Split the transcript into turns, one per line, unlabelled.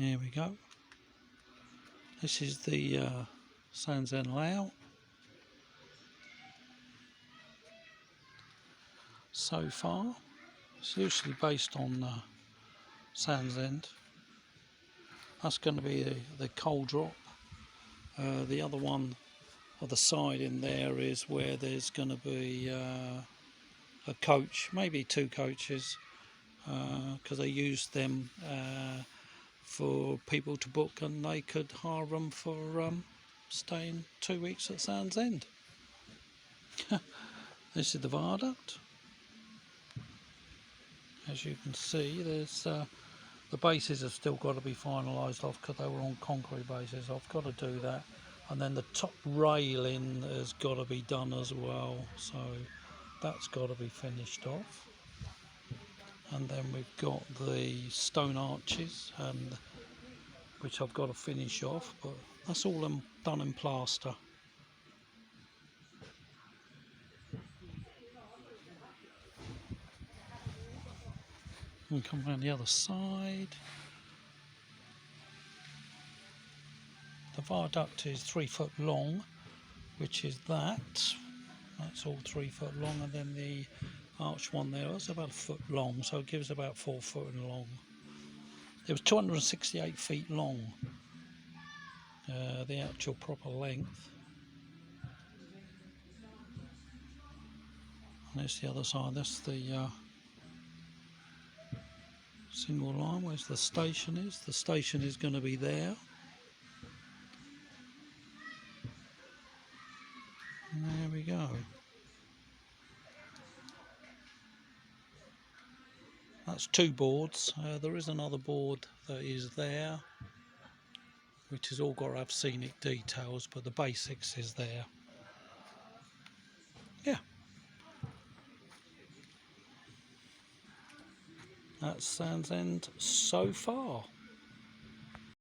Here we go. This is the Sandsend layout. So far, it's loosely based on Sandsend. That's going to be the coal drop. The other one on the side in there is where there's going to be a coach, maybe two coaches, because they used them for people to book, and they could hire them for staying 2 weeks at Sandsend. This is the viaduct. As you can see, there's the bases have still got to be finalised off because they were on concrete bases. I've got to do that, and then the top railing has got to be done as well, so that's got to be finished off. And then we've got the stone arches, and which I've got to finish off, but that's all done in plaster. And come around the other side. The viaduct is 3 foot long, which is that's all 3 foot long, and then the arch one there is about 1 foot long, so it gives about 4 foot long. It was 268 feet long, the actual proper length. And there's the other side. That's the single line. Where's the station is? The station is going to be there. And there we go. That's 2 boards. There is another board that is there, which has all got to have scenic details, but the basics is there. Yeah. That's Sandsend so far.